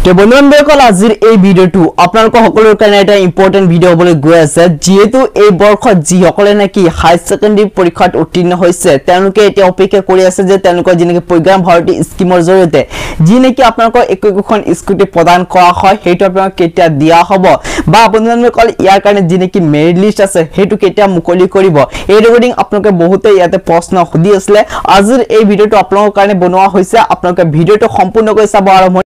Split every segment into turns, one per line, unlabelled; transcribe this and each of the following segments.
তো বন্ধুসকল আজিৰ এই ভিডিওটো আপোনালোক সকলোৰ কাৰণে এটা ইম্পৰ্টেন্ট ভিডিও হ'বলৈ গৈ আছে যেহেতু এই বৰ্ষত যি সকলে নাকি হাই সেকেন্ডাৰী পৰীক্ষাত উত্তীৰ্ণ হৈছে তেওঁলোকে এতিয়া অপেক্ষা কৰি আছে যে তেওঁলোকৰ যিনেকি প্ৰগ্ৰাম ভাৰতী স্কিমৰ জৰিয়তে যি নাকি আপোনালোকৰ একোখন স্কুটি প্ৰদান কৰা হয় হেতু আপোনালোক কেতিয়া দিয়া হ'ব বা বন্ধুসকল ইয়াৰ কাৰণে যি নাকি মেৰিট লিষ্ট আছে হেতু কেতিয়া মুকলি কৰিব এই ৰিগাৰ্ডিং আপোনালোকে বহুতে ইয়াতে প্ৰশ্ন সুধি আছিল আজিৰ এই ভিডিওটো আপোনালোকৰ কাৰণে বনোৱা হৈছে আপোনালোকে ভিডিওটো সম্পূৰ্ণকৈ চাব আৰু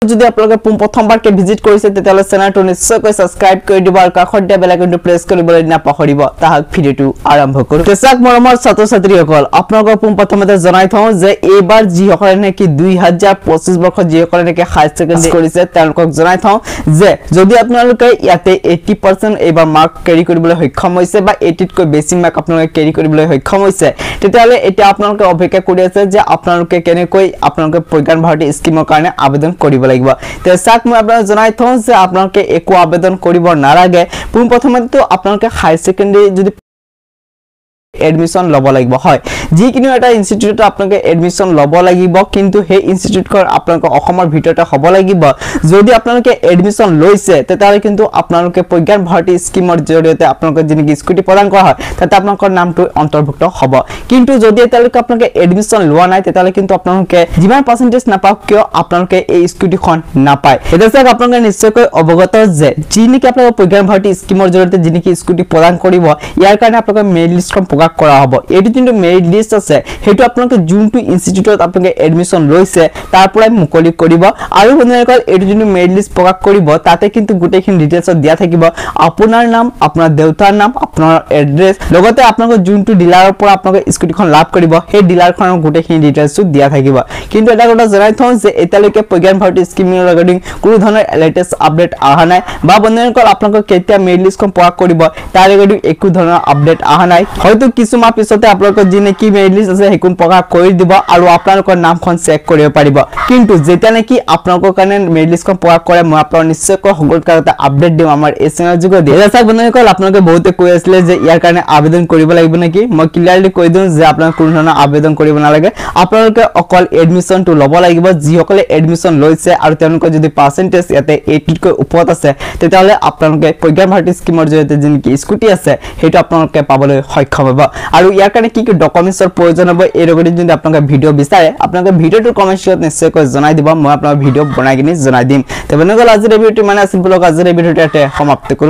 যদি আপোনালোকে প্ৰথমবাৰ কে ভিজিট কৰিছে তেতিয়ালে চেনেলটো নিশ্চয়কৈ সাবস্ক্ৰাইব কৰি দিব আৰু কাষৰ দিয়া বেল আইকনটো প্ৰেছ কৰিবলৈ নাপাহৰিব তাহাক ভিডিওটো আৰম্ভ কৰো তেচাক মৰমৰ ছাত্ৰ ছাত্ৰীসকল আপোনালোকৰ প্ৰথমতে জনাই থওঁ যে এইবাৰ যি সকলে নেকি 2025 বৰ্ষত যি সকলে নেকি হাই সেকেন্ডাৰী কৰিছে তেওঁলোকক জনাই থওঁ যে যদি আপোনালোকে ইয়াতে 80% এইবাৰ মাৰ্ক কেৰি কৰিবলৈ সক্ষম হৈছে বা 80 কৈ বেছি মাৰ্ক আপোনালোকে কেৰি কৰিবলৈ সক্ষম হৈছে তেতিয়ালে এতিয়া আপোনালোকে অপেক্ষা কৰি আছে যে আপোনালোকে কেনেকৈ আপোনালোকে প্ৰজ্ঞান ভাৰতী স্কিমৰ কাৰণে আবেদন কৰিব লাগিব তে সাক মই আপোনাক জনাই থওঁ যে আপোনালোকে একো আবেদন কৰিব নালাগে প্ৰথমতে আপোনালোকে হাই সেকেন্ডাৰী যদি এডমিশন লব লাগিব হয় যি কিনো এটা ইনস্টিটিউটত আপোনালোকে এডমিশন লব লাগিব কিন্তু হে ইনস্টিটিউটৰ আপোনালোকে অসমৰ ভিতৰতে হ'ব লাগিব যদি আপোনালোকে এডমিশন লৈছে তেতিয়ালে কিন্তু আপোনালোকে প্ৰজ্ঞান ভাৰতী স্কিমৰ জৰিয়তে আপোনালোকে যিনেকি স্কুটি প্ৰদান কৰা হয় তাতে আপোনালোকৰ নামটো অন্তৰ্ভুক্ত হ'ব কিন্তু যদি এতিয়ালৈকে আপোনালোকে এডমিশন লোৱা নাই তেতিয়ালে কিন্তু আপোনালোকে যিমান পাৰ্চেন্টেজ নাপাওক কিয় আপোনালোকে এই স্কুটিখন নাপায় এটা চাক আপোনালোকে নিশ্চয়কৈ অৱগত যে যিনেকি আপোনালোকে প্ৰজ্ঞান ভাৰতী স্কিমৰ জৰিয়তে যিনেকি স্কুটি প্ৰদান কৰিব ইয়াৰ কাৰণে আপোনালোকে মেৰিট লিষ্টখন প্ৰকাশ কৰা হ'ব এটো কিন্তু মেৰিট লিষ্ট আছে হেতু আপোনালোকে যোনটো ইনস্টিটিউটত আপোনালোকে এডমিশন লৈছে তাৰ পৰাই মুকলি কৰিব আৰু বন্ধুসকল এটো যোনটো মেৰিট লিষ্ট প্ৰকাশ কৰিব তাতে কিন্তু গোটেইখিনি ডিটেইলছ দিয়া থাকিব আপোনাৰ নাম আপোনাৰ দেউতাৰ নাম আপোনাৰ এড্ৰেছ লগতে আপোনালোকে যোনটো ডিলাৰৰ পৰা আপোনালোকে স্কুটিখন লাভ কৰিব সেই ডিলাৰখনৰ গোটেইখিনি ডিটেইলছ দিয়া থাকিব কিন্তু এটা কথা জনাই থওঁ যে এতিয়ালৈকে প্ৰজ্ঞান ভাৰতী স্কিমৰ ৰিগাৰ্ডিং কোনো ধৰণৰ লেটেষ্ট আপডেট অহা নাই বা বন্ধুসকল আপোনালোকে কেতিয়া মেৰিট লিষ্টখন প্ৰকাশ কৰিব তাৰ ৰিগাৰ্ডিং একো ধৰণৰ আপডেট অহা নাই হয়তো কিছুমাহ পিছতে আপোনালোকৰ যিনে কি মেৰিট লিষ্ট আছে হেকুন প্ৰকাশ কৰি দিব আৰু আপোনালোকৰ নামখন চেক কৰিব পাৰিব কিন্তু যেতিয়া নেকি আপোনালোকৰ কাৰণে মেৰিট লিষ্টখন প্ৰকাশ কৰে মই আপোনালোকক নিশ্চয়কৈ সকলো কাৰণে আপডেট দিম আমাৰ এই চেনেল যোগেদি এসাক বন্ধুসকল আপোনালোকে বহুতে কৈ আছিল যে ইয়াৰ কাৰণে আবেদন কৰিব লাগিব নেকি মই ক্লিয়াৰলি কৈ দিওঁ যে আপোনালোকে কোনো ধৰণৰ আবেদন কৰিব নালাগে আপোনালোকে অকল এডমিশনটো ল'ব লাগিব যিসকলে এডমিশন লৈছে আৰু তেওঁলোকৰ যদি পাৰ্চেন্টেজ ইয়াতে 80 কৈ ওপৰত আছে তেতিয়ালে আপোনালোকে প্ৰজ্ঞান ভাৰতী স্কিমৰ জৰিয়তে যিনেকি স্কুটি আছে হেতু আপোনালোকে পাবলৈ সক্ষম হ'ব আৰু ইয়াৰ কাৰণে কি কি ডকুমেন্টছৰ প্ৰয়োজন হ'ব এই ৰিগাৰ্ডিং যদি আপোনালোকে ভিডিও বিচাৰে আপোনালোকে ভিডিওটো কমেন্টছত নিশ্চয়কৈ জনাই দিব মই আপোনাক ভিডিও বনাই কিনি জনাই দিম তে বন্ধুসকল আজিৰ এই ভিডিওটো মানে আছিল ব্লগ আজিৰ এই ভিডিওটো সমাপ্ত কৰো